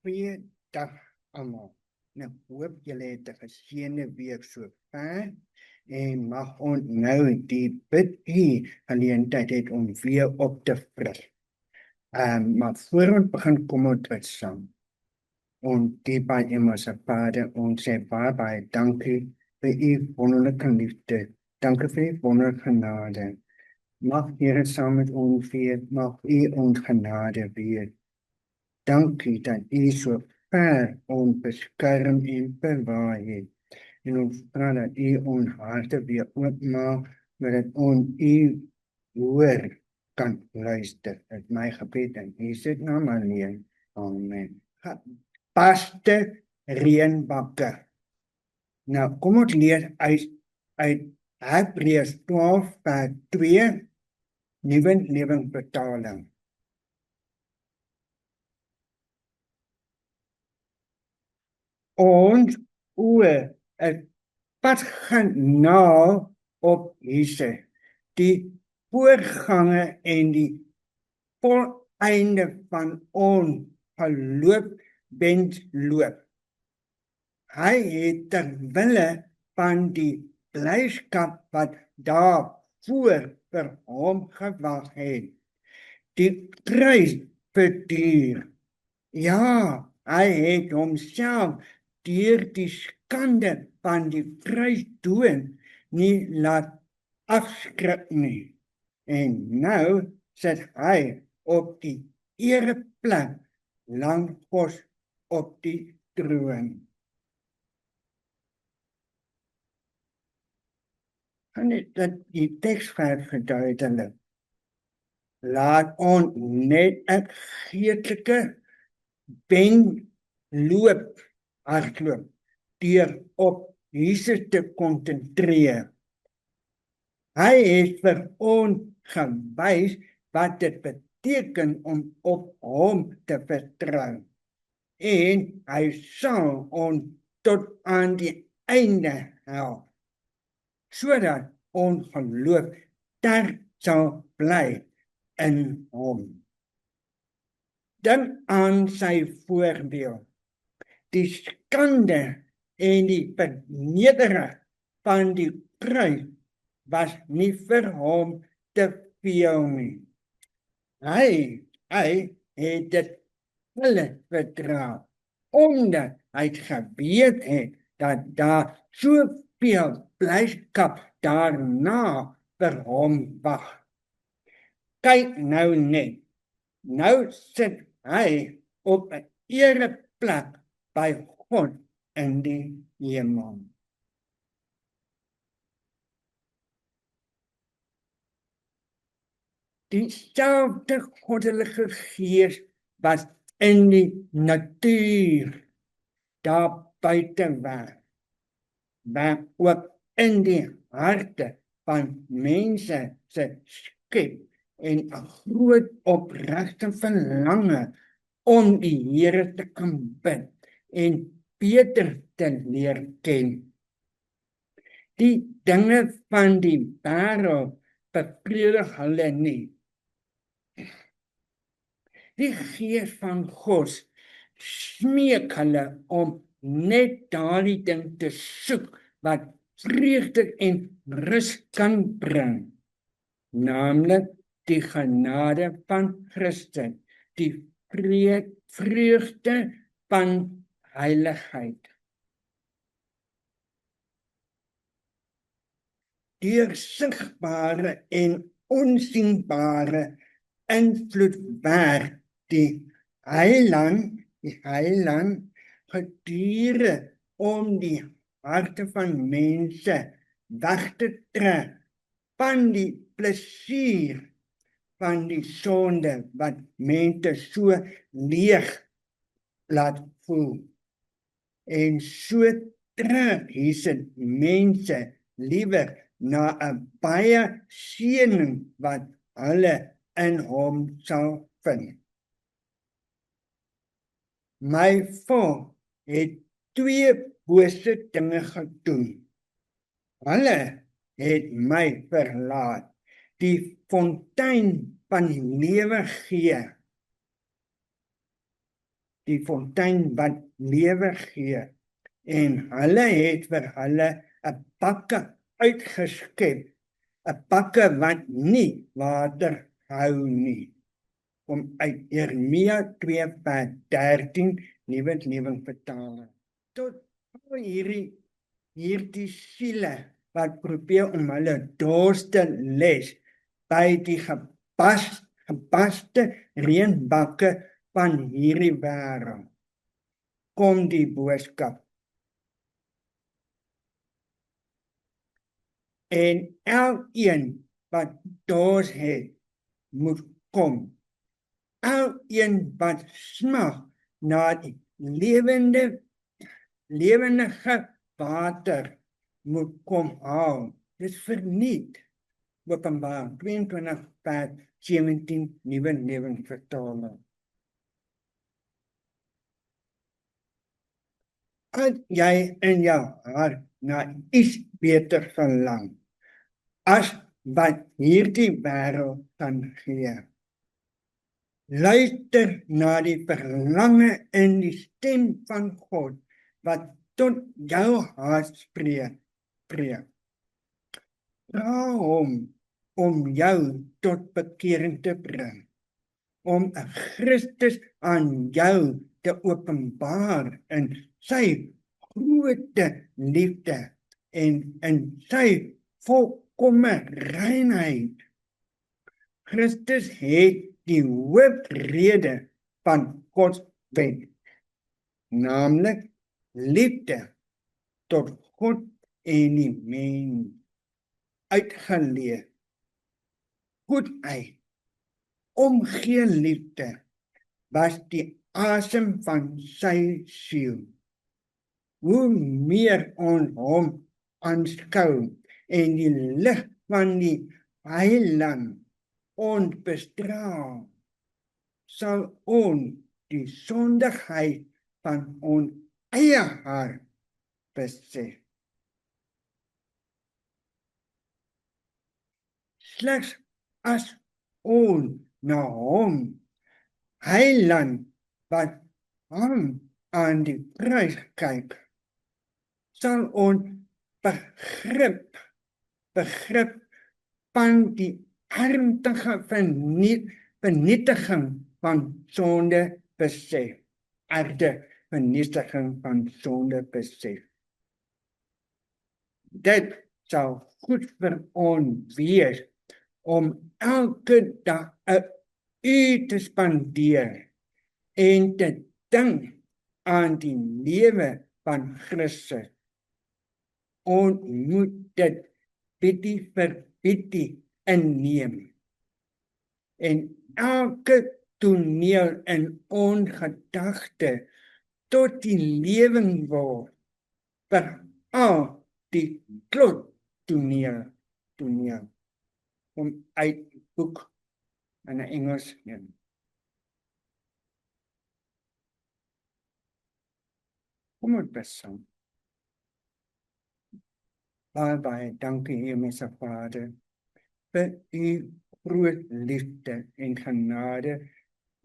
Goeiedag allemaal. Nou hoop julle het 'n geseënde week sover en mag ons nou die bidgie geleentheid het om weer op te fris. Maar voor ons begin kom ons bid saam. Ons die by Hemelse Vader, ons sê baie dankie vir u wonderlike liefde. Dankie vir u wonderlike genade. Mag Here saam met ons wees, mag u ons genade wees. Dankie dat u so ver ons beskerm en bewaar het. En ons vra dat u ons harte weer oopmaak, sodat ons u woord kan luister. Dit is my gebed in Jesus naam alleen. Amen. Paste reënbakke. Nou, kom ons lees uit Hebreërs 12 vers 2, Nuwe Lewensvertaling. Ons oë is vasgenaal op Jesus, die voorganger en die voleinde van ons geloofswedloop. Hy het ter wille van die blydskap wat daarvoor vir hom gewag het, die kruis verduur. Ja, hy het homself deur die skande van die kruisdood nie laat afskrik nie. En nou sit hy op die ereplek langs God op die troon. En dit die teksvers verduidelik. Laat ons net 'n geestelike hardloop deur op Jesus te konsentreer. Hy het vir ons gewys wat dit beteken om op hom te vertrou. En hy sal ons tot aan die einde help, sodat ons geloof sterk sal bly in hom. Dink aan sy voorbeeld. Die skande en die vernedering van die kruis was nie vir hom te veel nie. Hy het dit alles verdra, omdat hy geweet het dat daar soveel blydskap daarna vir hom wag. Kyk nou net. Nou sit hy op 'n ereplek by God in die hemel. Dieselfde goddelike gees wat in die natuur daar buite werk ook in die harte van mense se skep en 'n groot opregte verlange om die Here te kan bid en beter te leer ken. Die dinge van die wêreld bevredig hulle nie. Die Gees van God smeek hulle om net daardie ding te soek wat vreugde en rus kan bring, naamlik die genade van Christus, die vreugde van heiligheid. Die sigbare en onsigbare invloed werk die heiland gedurende om die harte van mense weg te trek van die plesier van die sonde wat mense so leeg laat voel. En so trek Jesus mense liewer na 'n baie seëning wat hulle in hom sal vind. My volk het 2 bose dinge gedoen. Hulle het my verlaat, die fontein van lewe gee, die fontein wat lewe gee. En hulle het vir hulle 'n bakke uitgeskep, 'n bakke wat nie water hou nie. Om uit Jeremia 2:13 Nuwe Lewing Vertaling. Tot al hierdie siele wat probeer om hulle dors te les by die gepaste reënbakke van hierdie wêreld, kom die boodskap. En elkeen wat dors het, moet kom. Elkeen wat smag na die lewendige water moet kom haal. Dit is verniet. Openbaring 22:17 Nuwe Lewing Vertaling. As jy in jou hart na iets beter verlang, as wat hierdie wêreld kan gee, luister na die verlange in die stem van God, wat tot jou hart spreek. Vra hom om jou tot bekering te bring, om 'n Christus aan jou te openbaar in sy grote liefde en in sy volkomme reinheid. Christus het die hooprede van Gods wet, naamlik liefde tot God en die mens, uitgeleef. Goedheid, omgee liefde, was die asem van sy siel. Hoe meer ons hom aanskou en die lig van die Heiland ons bestraal, sal ons die sondigheid van ons eie hart besef. Slegs as ons na hom, Heiland, wat hom aan die kruis kyk, sal ons begrip van die ernstige vernietiging van sonde besef. Vernietiging van sonde besef. Dit sal goed vir ons wees om elke dag 'n uur te spandeer en te dink aan die lewe van Christus. Ons moet dit bietjie vir bietjie inneem. En elke toneel in ons gedagte tot die lewing word, veral die klot toneel, om uit die boek in Engels neem. Kom ons besang. Baie dankie, Hemelse Vader, vir u groot liefde en genade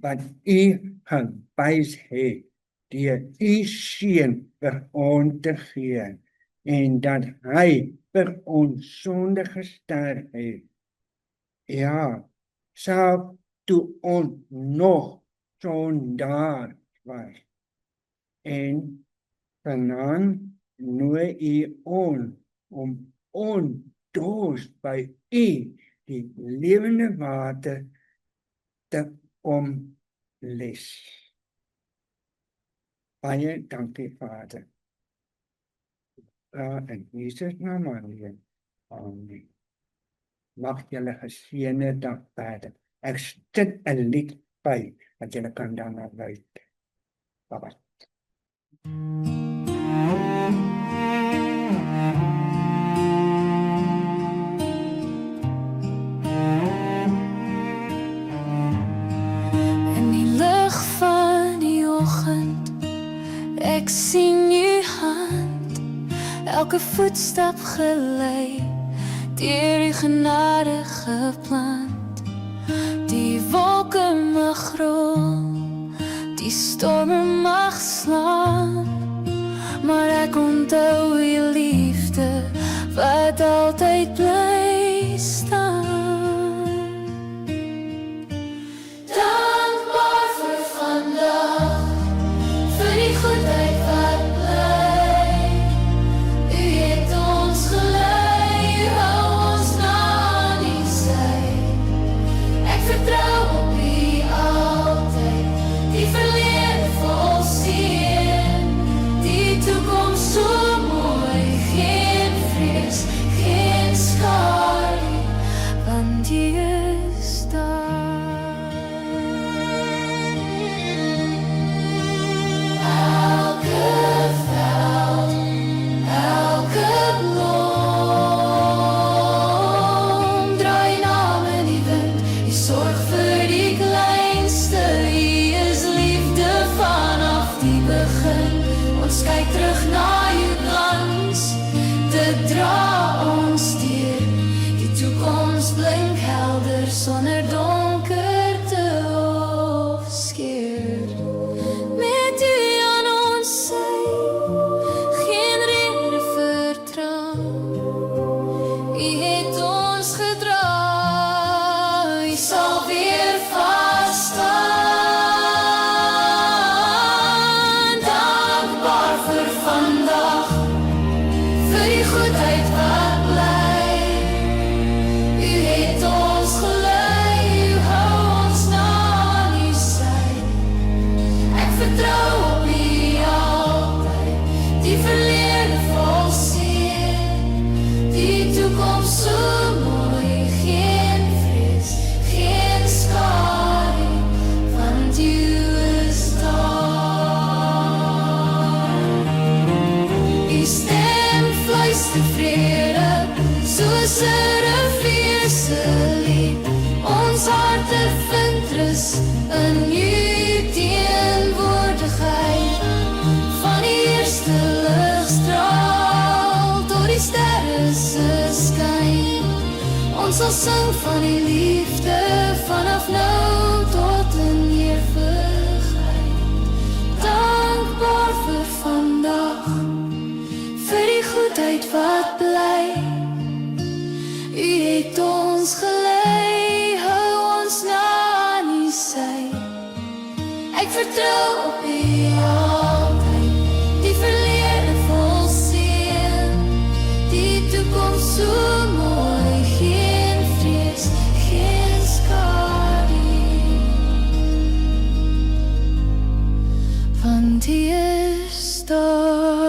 wat u gewys het deur u seun vir ons te gee en dat hy vir ons sonde gesterf het. Ja, selfs toe ons nog sondaar was. En vanaand nooi u ons om ons by u die lewende water te kom les. Baie dankie, Vader. In Jesus naam alleen. Amen. Mag julle geseënde dag verder. Ek sit 'n lied by, dat julle kan daarna luister. Bye-bye. Ek sien u hand, elke voetstap gelei, deur u genade geplant. Die wolke mag rol, die stormen mag slaan, maar ek onthou die liefde wat altyd bly staan. Dankbaar vir vandag, vir die goedheid wat bly. U het ons gelei, u hou ons na aan die sy. Ek vertrou op u altyd, die verlede vol seën, die toekoms so mooi, geen vrees, geen skadu, want u is daar. Elke veld, elke blom draai naam in die wind. U sorg vir die kleinste, u is liefde vanaf die begin. Ons kyk terug na u glans, dit dra ons deur. Die toekoms blink helder sonder donkerte of skeer. Met u aan ons sy, geen rede vir traan. U het ons gedra, u sal weer vas staan. Dankbaar vir vandag, vir die goedheid wat bly. U het ons gelei, u hou ons na aan u sy. Ek vertrou op u altyd, die verlede vol seën, die toekoms so mooi, geen vrees, geen skadu, want u is daar. U stem fluister vrede, soos 'n rivier se lied. Ons harte vind rus in u teenwoordigheid. Van die eerste ligstraal tot die sterre se skyn. Ons sal sing van die liefde vanaf nou tot in ewigheid. Dankbaar vir vandag, vir die goedheid wat bly. U het ons gelei, hou ons na aan u sy. Ek vertrou op u altyd, die verlede vol seën, die toekoms so mooi, geen vrees, geen skadu, want u is daar.